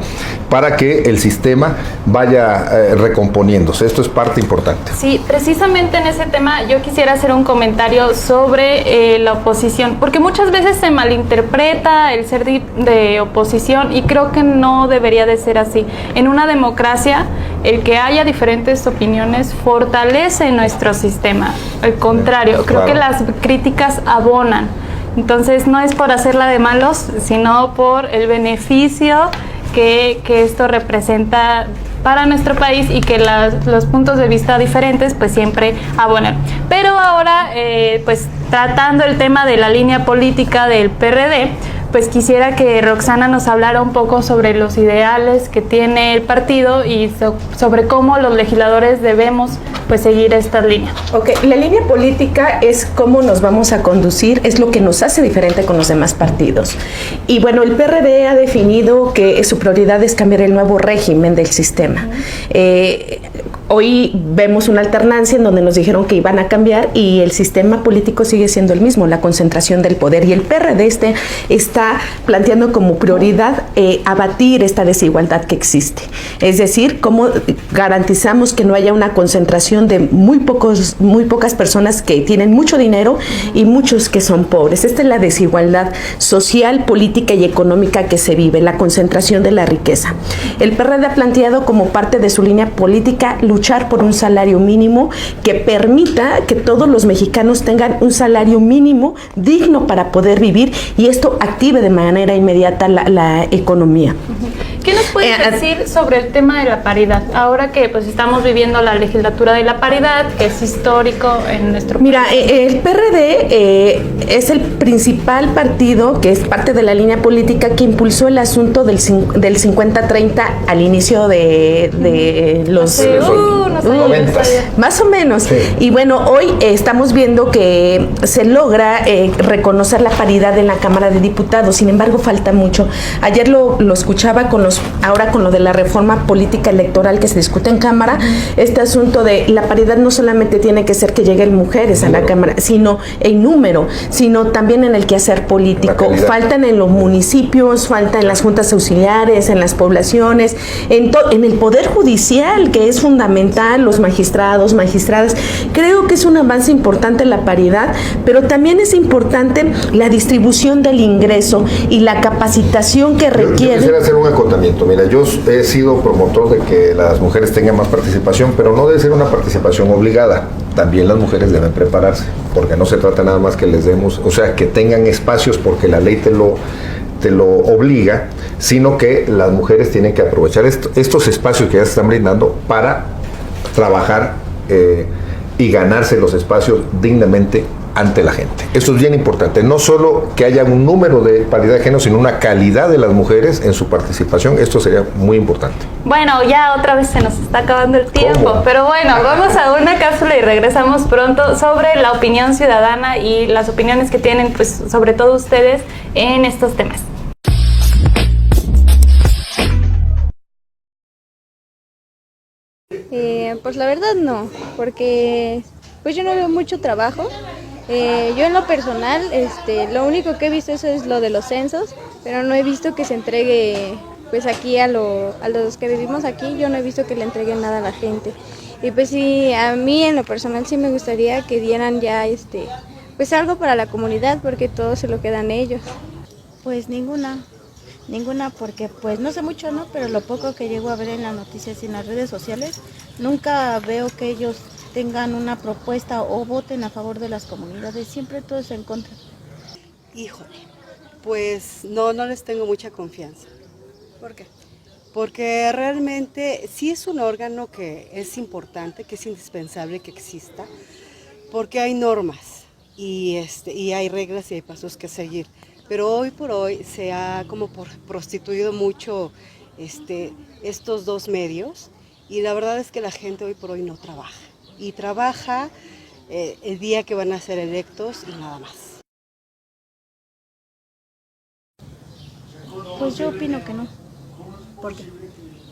para que el sistema vaya recomponiéndose. Esto es parte importante. Sí, precisamente en ese tema yo quisiera hacer un comentario sobre la oposición, porque muchas veces se malinterpreta el ser de oposición y creo que no debería de ser así. En una democracia, el que haya diferentes opiniones fortalece nuestro sistema. Al contrario, creo que las críticas abonan. Entonces no es por hacerla de malos, sino por el beneficio que esto representa para nuestro país y que los puntos de vista diferentes pues siempre abonan. Pero ahora, pues tratando el tema de la línea política del PRD, pues quisiera que Roxana nos hablara un poco sobre los ideales que tiene el partido y sobre cómo los legisladores debemos pues seguir esta línea. Ok, la línea política es cómo nos vamos a conducir, es lo que nos hace diferente con los demás partidos. Y bueno, el PRD ha definido que su prioridad es cambiar el nuevo régimen del sistema. Hoy vemos una alternancia en donde nos dijeron que iban a cambiar y el sistema político sigue siendo el mismo, la concentración del poder. Y el PRD está planteando como prioridad abatir esta desigualdad que existe. Es decir, cómo garantizamos que no haya una concentración de muy pocas personas que tienen mucho dinero y muchos que son pobres. Esta es la desigualdad social, política y económica que se vive, la concentración de la riqueza. El PRD ha planteado como parte de su línea política luchar luchar por un salario mínimo que permita que todos los mexicanos tengan un salario mínimo digno para poder vivir y esto active de manera inmediata la economía. ¿Qué nos puedes decir sobre el tema de la paridad? Ahora que pues estamos viviendo la legislatura de la paridad, que es histórico en nuestro país. Mira, el PRD es el principal partido que es parte de la línea política que impulsó el asunto del 50-30 al inicio de los... más o menos. Sí. Y bueno, hoy estamos viendo que se logra reconocer la paridad en la Cámara de Diputados, sin embargo falta mucho. Ayer lo escuchaba ahora con lo de la reforma política electoral que se discute en Cámara, este asunto de la paridad no solamente tiene que ser que lleguen mujeres a la Cámara, sino en número, sino también en el quehacer político. Faltan en los municipios, falta en las juntas auxiliares, en las poblaciones, en el Poder Judicial, que es fundamental, los magistrados, magistradas. Creo que es un avance importante la paridad, pero también es importante la distribución del ingreso y la capacitación que requiere. Yo quisiera hacer un acotamiento. Mira, yo he sido promotor de que las mujeres tengan más participación, pero no debe ser una participación obligada. También las mujeres deben prepararse, porque no se trata nada más que les demos, o sea, que tengan espacios porque la ley te lo obliga, sino que las mujeres tienen que aprovechar estos espacios que ya se están brindando para trabajar y ganarse los espacios dignamente ante la gente. Esto es bien importante, no solo que haya un número de paridad de género, sino una calidad de las mujeres en su participación. Esto sería muy importante. Bueno, ya otra vez se nos está acabando el tiempo, ¿Cómo? Pero bueno, vamos a una cápsula y regresamos pronto sobre la opinión ciudadana y las opiniones que tienen, pues, sobre todo ustedes en estos temas. Pues la verdad no, porque pues yo no veo mucho trabajo. Yo en lo personal, lo único que he visto eso es lo de los censos, pero no he visto que se entregue, pues aquí a los que vivimos aquí, yo no he visto que le entreguen nada a la gente. Y pues sí, a mí en lo personal sí me gustaría que dieran ya, pues algo para la comunidad, porque todo se lo quedan ellos. Pues ninguna porque pues no sé mucho, ¿no? Pero lo poco que llego a ver en las noticias y en las redes sociales, nunca veo que ellos tengan una propuesta o voten a favor de las comunidades, siempre todo es en contra. Híjole, pues no les tengo mucha confianza. ¿Por qué? Porque realmente sí es un órgano que es importante, que es indispensable que exista, porque hay normas y hay reglas y hay pasos que seguir. Pero hoy por hoy se ha como prostituido mucho estos dos medios y la verdad es que la gente hoy por hoy no trabaja. Y trabaja el día que van a ser electos y nada más. Pues yo opino que no. ¿Por qué?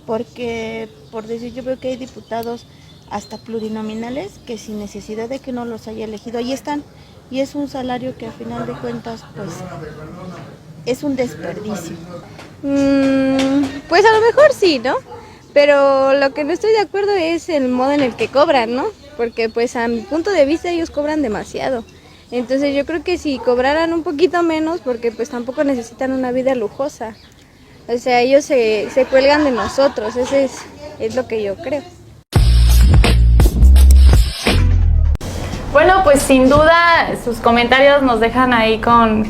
Porque, por decir, yo veo que hay diputados hasta plurinominales que sin necesidad de que uno los haya elegido, ahí están. Y es un salario que a final de cuentas, pues, es un desperdicio. Pues a lo mejor sí, ¿no? Pero lo que no estoy de acuerdo es el modo en el que cobran, ¿no? Porque pues a mi punto de vista ellos cobran demasiado. Entonces yo creo que si cobraran un poquito menos, porque pues tampoco necesitan una vida lujosa. O sea, ellos se cuelgan de nosotros, eso es lo que yo creo. Bueno, pues sin duda sus comentarios nos dejan ahí con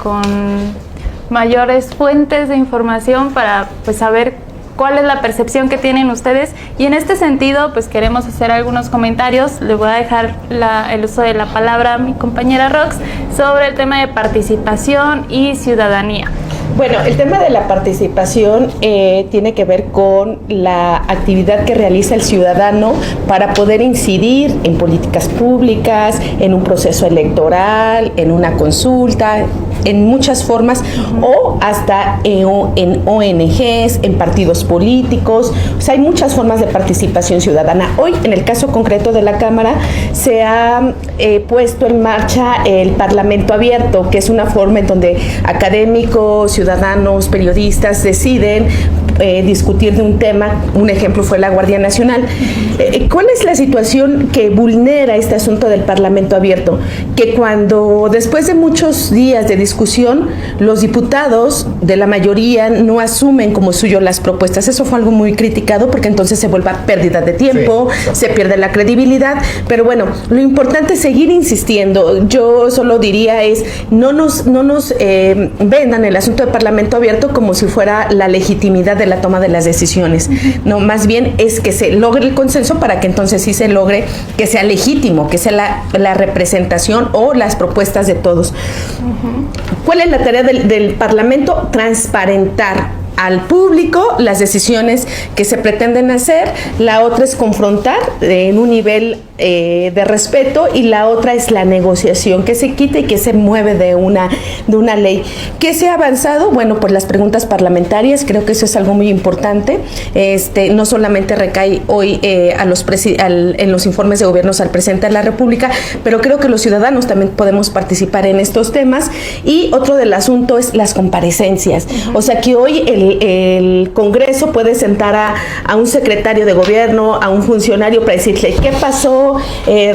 mayores fuentes de información para pues saber cuál es la percepción que tienen ustedes, y en este sentido pues queremos hacer algunos comentarios. Le voy a dejar el uso de la palabra a mi compañera Rox sobre el tema de participación y ciudadanía. Bueno, el tema de la participación tiene que ver con la actividad que realiza el ciudadano para poder incidir en políticas públicas, en un proceso electoral, en una consulta, en muchas formas, o hasta en ONGs, en partidos políticos. O sea, hay muchas formas de participación ciudadana. Hoy, en el caso concreto de la Cámara, se ha puesto en marcha el Parlamento Abierto, que es una forma en donde académicos, ciudadanos, periodistas deciden discutir de un tema. Un ejemplo fue la Guardia Nacional. ¿Cuál es la situación que vulnera este asunto del Parlamento Abierto? Que cuando, después de muchos días de discusión, los diputados de la mayoría no asumen como suyo las propuestas. Eso fue algo muy criticado porque entonces se vuelve pérdida de tiempo, se pierde la credibilidad, pero bueno, lo importante es seguir insistiendo. Yo solo diría es, no nos vendan el asunto de Parlamento Abierto como si fuera la legitimidad de la toma de las decisiones. No, más bien es que se logre el consenso para que entonces sí se logre que sea legítimo, que sea la representación o las propuestas de todos. ¿Cuál es la tarea del Parlamento? Transparentar al público las decisiones que se pretenden hacer. La otra es confrontar en un nivel de respeto, y la otra es la negociación, que se quite y que se mueve de una ley. ¿Qué se ha avanzado? Bueno, pues las preguntas parlamentarias, creo que eso es algo muy importante. No solamente recae hoy en los informes de gobiernos al presidente de la República, pero creo que los ciudadanos también podemos participar en estos temas. Y otro del asunto es las comparecencias. O sea, que hoy el Congreso puede sentar a un secretario de gobierno, a un funcionario, para decirle qué pasó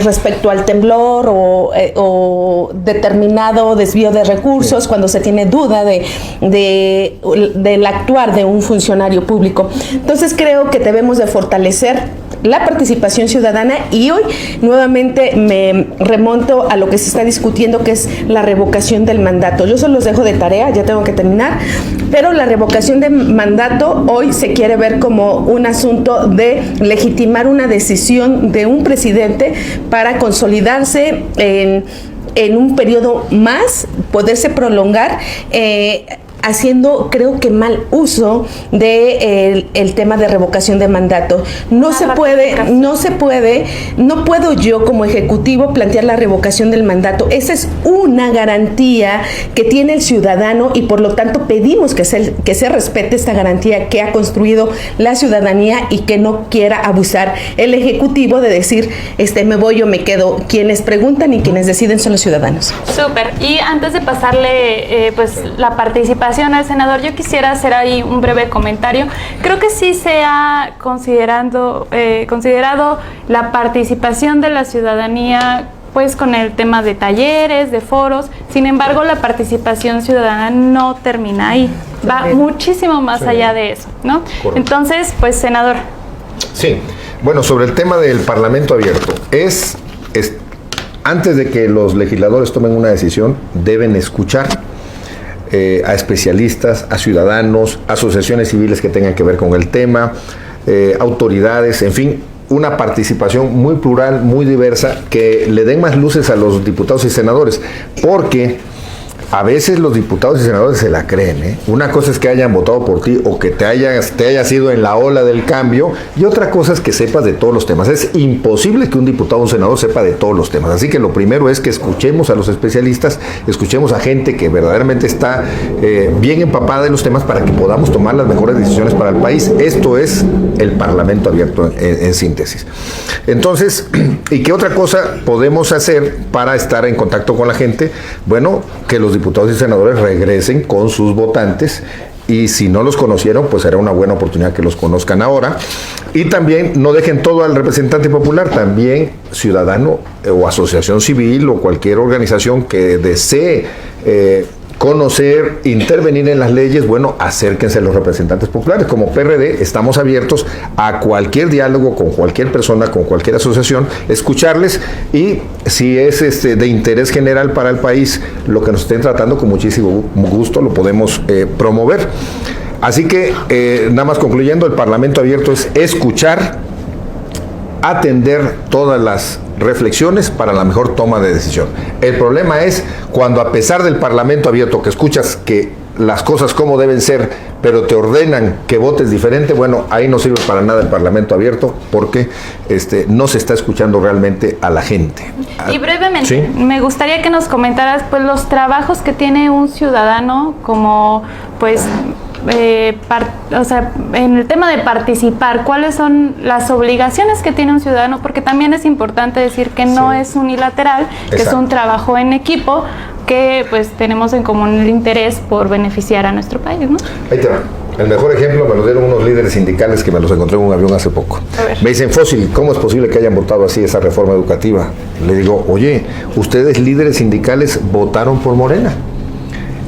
respecto al temblor o determinado desvío de recursos, cuando se tiene duda del actuar de un funcionario público. Entonces creo que debemos de fortalecer la participación ciudadana, y hoy nuevamente me remonto a lo que se está discutiendo, que es la revocación del mandato. Yo se los dejo de tarea, ya tengo que terminar, pero la revocación de mandato hoy se quiere ver como un asunto de legitimar una decisión de un presidente para consolidarse en un periodo más, poderse prolongar, haciendo, creo que, mal uso de el tema de revocación de mandato. No puedo yo como ejecutivo plantear la revocación del mandato. Esa es una garantía que tiene el ciudadano, y por lo tanto pedimos que se respete esta garantía que ha construido la ciudadanía, y que no quiera abusar el ejecutivo de decir, me voy o me quedo. Quienes preguntan y quienes deciden son los ciudadanos. Súper. Y antes de pasarle pues la participación al senador, yo quisiera hacer ahí un breve comentario. Creo que sí se ha considerado la participación de la ciudadanía, pues con el tema de talleres, de foros. Sin embargo, la participación ciudadana no termina ahí, va muchísimo más allá de eso, ¿no? Correcto. Entonces, pues, senador. Sí, bueno, sobre el tema del Parlamento Abierto, antes de que los legisladores tomen una decisión, deben escuchar a especialistas, a ciudadanos, asociaciones civiles que tengan que ver con el tema, autoridades, en fin, una participación muy plural, muy diversa, que le den más luces a los diputados y senadores, porque a veces los diputados y senadores se la creen, ¿eh? Una cosa es que hayan votado por ti o que te hayas ido en la ola del cambio, y otra cosa es que sepas de todos los temas. Es imposible que un diputado o un senador sepa de todos los temas. Así que lo primero es que escuchemos a los especialistas, escuchemos a gente que verdaderamente está bien empapada de los temas, para que podamos tomar las mejores decisiones para el país. Esto es el Parlamento Abierto en síntesis. Entonces, ¿y qué otra cosa podemos hacer para estar en contacto con la gente? Bueno, que los diputados y senadores regresen con sus votantes, y si no los conocieron, pues será una buena oportunidad que los conozcan ahora. Y también no dejen todo al representante popular, también ciudadano o asociación civil o cualquier organización que desee conocer, intervenir en las leyes, bueno, acérquense a los representantes populares. Como PRD estamos abiertos a cualquier diálogo con cualquier persona, con cualquier asociación, escucharles, y si es de interés general para el país lo que nos estén tratando, con muchísimo gusto lo podemos promover. Así que, nada más concluyendo, el Parlamento Abierto es escuchar, atender todas las reflexiones para la mejor toma de decisión. El problema es cuando, a pesar del Parlamento Abierto, que escuchas que las cosas como deben ser, pero te ordenan que votes diferente, bueno, ahí no sirve para nada el Parlamento Abierto, porque no se está escuchando realmente a la gente. Y brevemente, ¿sí? Me gustaría que nos comentaras pues los trabajos que tiene un ciudadano como pues en el tema de participar. ¿Cuáles son las obligaciones que tiene un ciudadano? Porque también es importante decir que no es unilateral, que es un trabajo en equipo, que pues tenemos en común el interés por beneficiar a nuestro país, ¿no? Ahí te va. El mejor ejemplo me lo dieron unos líderes sindicales que me los encontré en un avión hace poco. Me dicen, Fósil, ¿cómo es posible que hayan votado así esa reforma educativa? Le digo, oye, ustedes líderes sindicales votaron por Morena.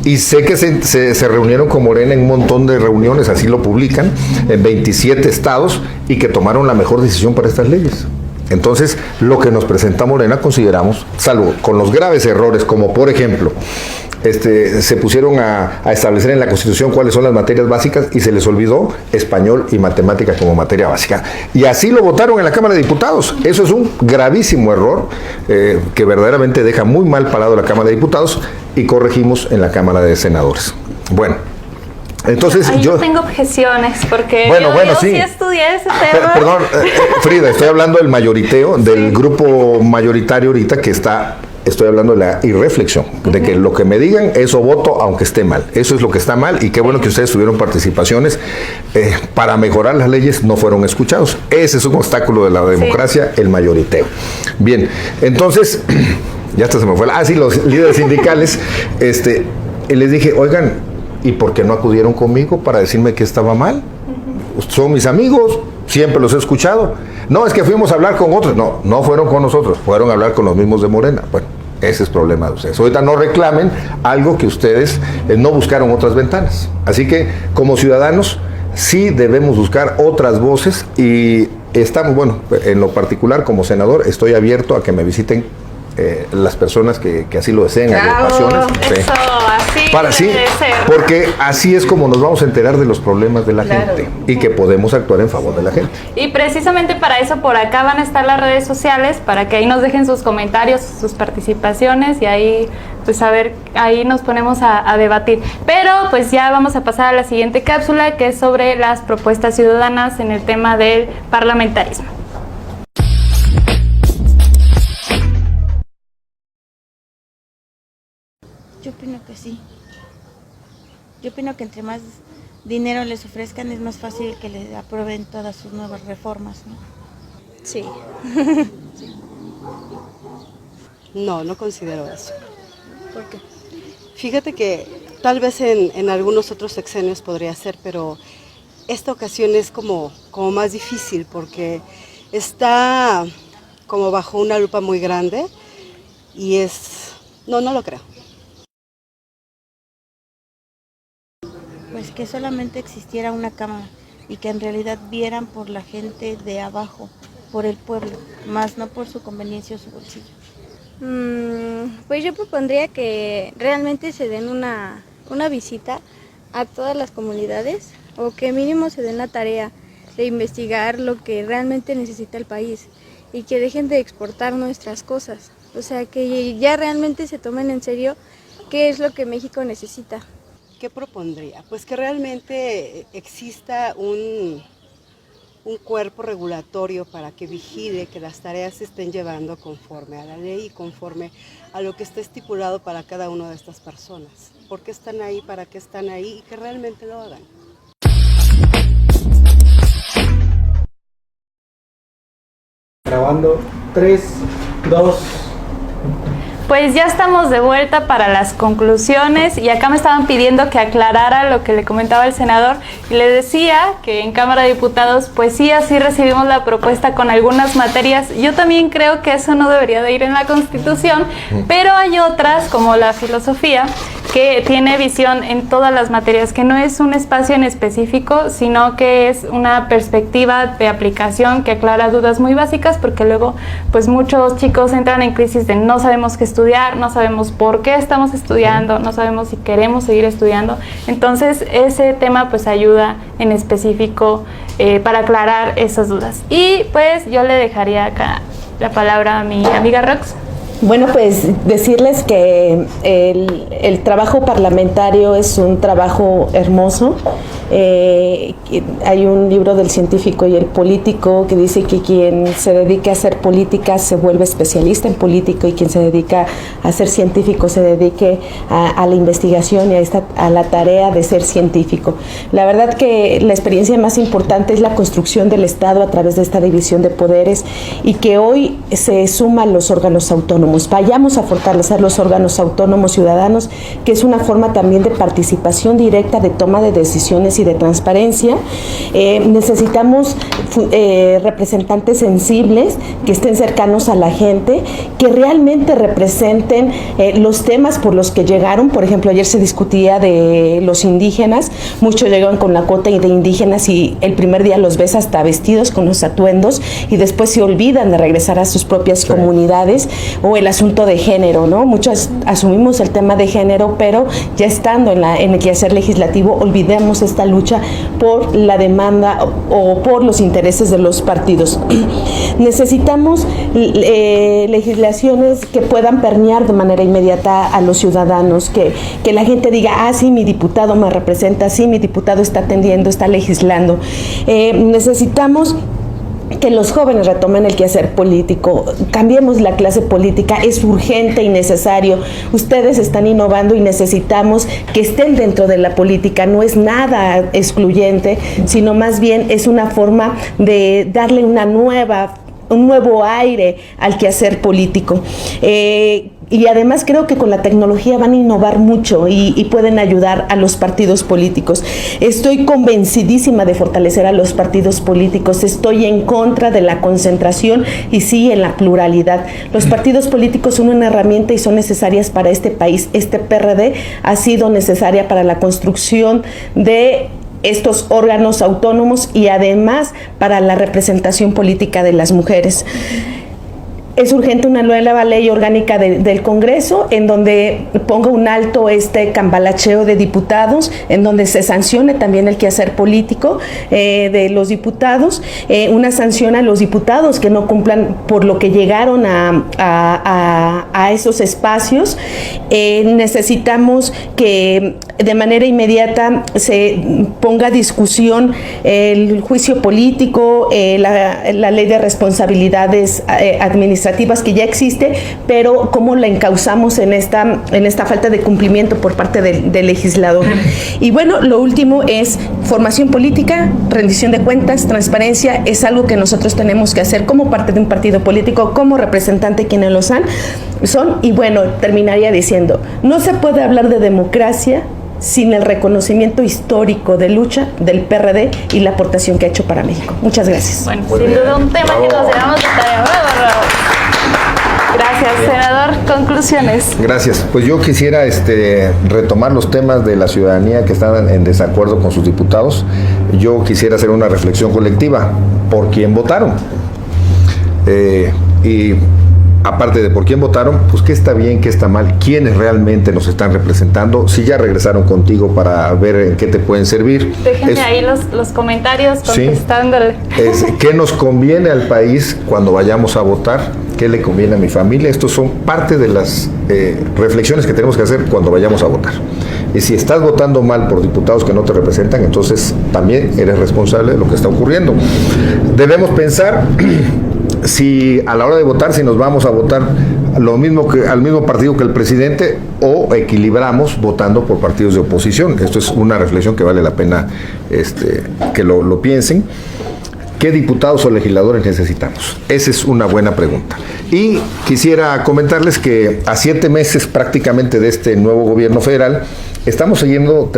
Y sé que se reunieron con Morena en un montón de reuniones, así lo publican, en 27 estados, y que tomaron la mejor decisión para estas leyes. Entonces, lo que nos presenta Morena consideramos, salvo con los graves errores, como por ejemplo, se pusieron a establecer en la Constitución cuáles son las materias básicas y se les olvidó español y matemática como materia básica. Y así lo votaron en la Cámara de Diputados. Eso es un gravísimo error que verdaderamente deja muy mal parado la Cámara de Diputados, y corregimos en la Cámara de Senadores. Bueno. Entonces yo tengo objeciones porque yo sí estudié ese tema. Perdón, Frida, estoy hablando del mayoriteo, del grupo mayoritario ahorita que estoy hablando de la irreflexión, de que lo que me digan, eso voto aunque esté mal. Eso es lo que está mal, y qué bueno que ustedes tuvieron participaciones para mejorar las leyes, no fueron escuchados. Ese es un obstáculo de la democracia, el mayoriteo. Bien, entonces, ya hasta se me fue. Los líderes sindicales, les dije, oigan, ¿y por qué no acudieron conmigo para decirme que estaba mal? Son mis amigos, siempre los he escuchado. No, es que fuimos a hablar con otros. No, no fueron con nosotros, fueron a hablar con los mismos de Morena. Bueno, ese es problema de ustedes. Ahorita no reclamen algo que ustedes no buscaron otras ventanas. Así que, como ciudadanos, sí debemos buscar otras voces, y estamos, bueno, en lo particular como senador, estoy abierto a que me visiten las personas que así lo deseen, agrupaciones. Eso, así debe ser. Porque así es como nos vamos a enterar de los problemas de la gente, y que podemos actuar en favor de la gente. Y precisamente para eso, por acá van a estar las redes sociales, para que ahí nos dejen sus comentarios, sus participaciones, y ahí, pues a ver, ahí nos ponemos a debatir. Pero pues ya vamos a pasar a la siguiente cápsula, que es sobre las propuestas ciudadanas en el tema del parlamentarismo. Yo opino que sí. Yo opino que entre más dinero les ofrezcan, es más fácil que les aprueben todas sus nuevas reformas, ¿no? Sí. No considero eso. ¿Por qué? Fíjate que tal vez en algunos otros sexenios podría ser, pero esta ocasión es como más difícil, porque está como bajo una lupa muy grande, y no lo creo. Pues que solamente existiera una cámara, y que en realidad vieran por la gente de abajo, por el pueblo, más no por su conveniencia o su bolsillo. Pues yo propondría que realmente se den una visita a todas las comunidades, o que mínimo se den la tarea de investigar lo que realmente necesita el país, y que dejen de exportar nuestras cosas. O sea, que ya realmente se tomen en serio qué es lo que México necesita. ¿Qué propondría? Pues que realmente exista un cuerpo regulatorio para que vigile que las tareas se estén llevando conforme a la ley y conforme a lo que está estipulado para cada una de estas personas. ¿Por qué están ahí? ¿Para qué están ahí? Y que realmente lo hagan. Grabando 3, 2... Pues ya estamos de vuelta para las conclusiones, y acá me estaban pidiendo que aclarara lo que le comentaba el senador, y le decía que en Cámara de Diputados pues sí, así recibimos la propuesta con algunas materias. Yo también creo que eso no debería de ir en la Constitución, pero hay otras, como la filosofía, que tiene visión en todas las materias, que no es un espacio en específico, sino que es una perspectiva de aplicación que aclara dudas muy básicas, porque luego pues muchos chicos entran en crisis de no sabemos qué estudiar, no sabemos por qué estamos estudiando, no sabemos si queremos seguir estudiando. Entonces ese tema pues ayuda en específico para aclarar esas dudas. Y pues yo le dejaría acá la palabra a mi amiga Rox. Bueno, pues decirles que el trabajo parlamentario es un trabajo hermoso. Hay un libro del científico y el político que dice que quien se dedica a hacer política se vuelve especialista en política, y quien se dedica a ser científico se dedique a la investigación y a la tarea de ser científico. La verdad que la experiencia más importante es la construcción del Estado a través de esta división de poderes, y que hoy se suman los órganos autónomos. autónomos, vayamos a fortalecer los órganos autónomos ciudadanos, que es una forma también de participación directa, de toma de decisiones y de transparencia. Necesitamos representantes sensibles, que estén cercanos a la gente, que realmente representen los temas por los que llegaron. Por ejemplo, ayer se discutía de los indígenas, muchos llegan con la cuota de indígenas y el primer día los ves hasta vestidos con los atuendos y después se olvidan de regresar a sus propias comunidades. O el asunto de género, ¿no? Muchos asumimos el tema de género, pero ya estando en el quehacer legislativo olvidemos esta lucha por la demanda o por los intereses de los partidos. Necesitamos legislaciones que puedan permear de manera inmediata a los ciudadanos, que la gente diga, sí, mi diputado me representa, sí, mi diputado está atendiendo, está legislando. Necesitamos que los jóvenes retomen el quehacer político, cambiemos la clase política, es urgente y necesario. Ustedes están innovando y necesitamos que estén dentro de la política, no es nada excluyente, sino más bien es una forma de darle un nuevo aire al quehacer político. Y además creo que con la tecnología van a innovar mucho y pueden ayudar a los partidos políticos. Estoy convencidísima de fortalecer a los partidos políticos. Estoy en contra de la concentración y sí en la pluralidad. Los partidos políticos son una herramienta y son necesarias para este país. Este PRD ha sido necesaria para la construcción de estos órganos autónomos y además para la representación política de las mujeres. Es urgente una nueva ley orgánica del Congreso en donde ponga un alto este cambalacheo de diputados, en donde se sancione también el quehacer político de los diputados, una sanción a los diputados que no cumplan por lo que llegaron a esos espacios. Necesitamos que de manera inmediata se ponga a discusión el juicio político, la ley de responsabilidades administrativas que ya existe, pero cómo la encauzamos en esta falta de cumplimiento por parte del legislador. Y bueno, lo último es formación política, rendición de cuentas, transparencia, es algo que nosotros tenemos que hacer como parte de un partido político, como representante quienes lo son. Y bueno, terminaría diciendo, no se puede hablar de democracia sin el reconocimiento histórico de lucha del PRD y la aportación que ha hecho para México. Muchas gracias. Bueno, sin duda un tema que nos llevamos de tarea. Bravo. Gracias, senador. Conclusiones. Gracias. Pues yo quisiera retomar los temas de la ciudadanía que están en desacuerdo con sus diputados. Yo quisiera hacer una reflexión colectiva. ¿Por quién votaron? Y aparte de por quién votaron, pues qué está bien, qué está mal, quiénes realmente nos están representando, si ya regresaron contigo para ver en qué te pueden servir. Déjenme ahí los comentarios contestándole. ¿Qué nos conviene al país cuando vayamos a votar? ¿Qué le conviene a mi familia? Estos son parte de las reflexiones que tenemos que hacer cuando vayamos a votar. Y si estás votando mal por diputados que no te representan, entonces también eres responsable de lo que está ocurriendo. Debemos pensar si a la hora de votar, si nos vamos a votar al mismo partido que el presidente o equilibramos votando por partidos de oposición. Esto es una reflexión que vale la pena que lo piensen. ¿Qué diputados o legisladores necesitamos? Esa es una buena pregunta. Y quisiera comentarles que a 7 meses prácticamente de este nuevo gobierno federal, estamos siguiendo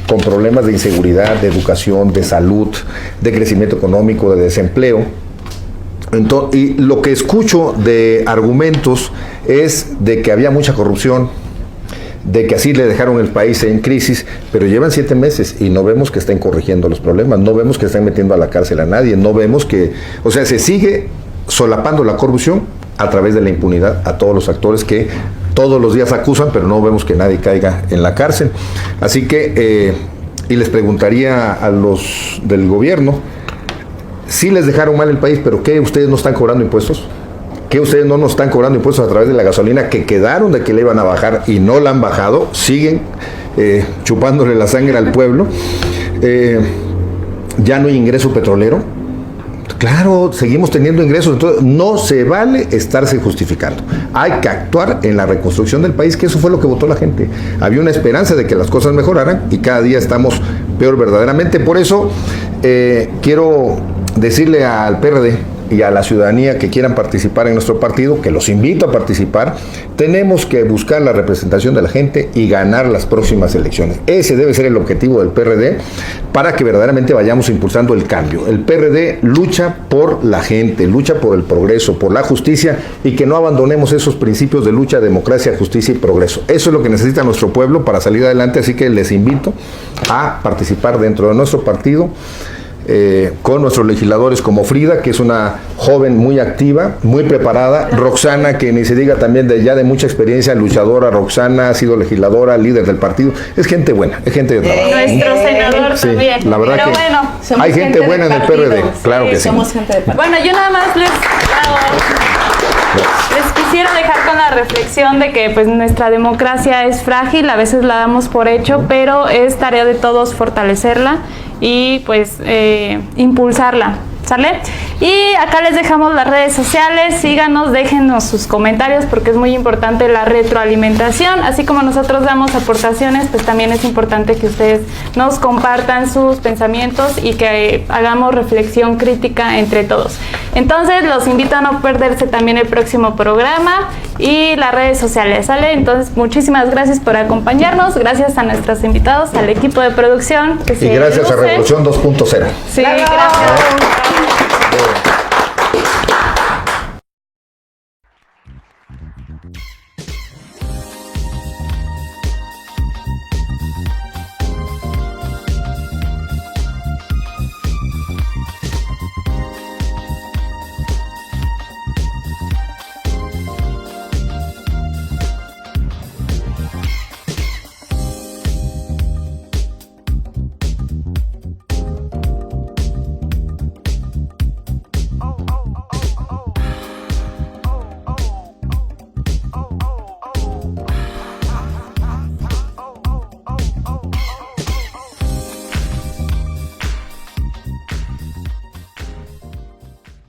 con problemas de inseguridad, de educación, de salud, de crecimiento económico, de desempleo. Y lo que escucho de argumentos es de que había mucha corrupción, de que así le dejaron el país en crisis, pero llevan 7 meses y no vemos que estén corrigiendo los problemas, no vemos que estén metiendo a la cárcel a nadie, no vemos que, o sea, se sigue solapando la corrupción a través de la impunidad a todos los actores que todos los días acusan, pero no vemos que nadie caiga en la cárcel. Así que, y les preguntaría a los del gobierno, sí les dejaron mal el país, pero ¿qué? ¿Ustedes no están cobrando impuestos? ¿Qué? ¿Ustedes no nos están cobrando impuestos a través de la gasolina que quedaron de que le iban a bajar y no la han bajado? Siguen chupándole la sangre al pueblo. Ya no hay ingreso petrolero. Claro, seguimos teniendo ingresos, entonces no se vale estarse justificando. Hay que actuar en la reconstrucción del país, que eso fue lo que votó la gente. Había una esperanza de que las cosas mejoraran y cada día estamos peor verdaderamente. Por eso quiero decirle al PRD y a la ciudadanía que quieran participar en nuestro partido, que los invito a participar, tenemos que buscar la representación de la gente y ganar las próximas elecciones. Ese debe ser el objetivo del PRD para que verdaderamente vayamos impulsando el cambio. El PRD lucha por la gente, lucha por el progreso, por la justicia y que no abandonemos esos principios de lucha, democracia, justicia y progreso. Eso es lo que necesita nuestro pueblo para salir adelante, así que les invito a participar dentro de nuestro partido. Con nuestros legisladores como Frida, que es una joven muy activa, muy preparada, Roxana, que ni se diga también de mucha experiencia, luchadora. Roxana ha sido legisladora, líder del partido, es gente buena, es gente de trabajo. Nuestro senador Sí, también. la verdad pero que bueno, hay gente buena en el PRD, claro que sí. Somos gente de partido. bueno, yo nada más les quisiera dejar con la reflexión de que pues nuestra democracia es frágil, a veces la damos por hecho, pero es tarea de todos fortalecerla y pues impulsarla, ¿sale? Y acá les dejamos las redes sociales, síganos, déjenos sus comentarios porque es muy importante la retroalimentación, así como nosotros damos aportaciones, pues también es importante que ustedes nos compartan sus pensamientos y que hagamos reflexión crítica entre todos. Entonces los invito a no perderse también el próximo programa y las redes sociales, ¿sale? Entonces muchísimas gracias por acompañarnos, gracias a nuestros invitados, al equipo de producción. Y gracias a Revolución 2.0. Sí, gracias.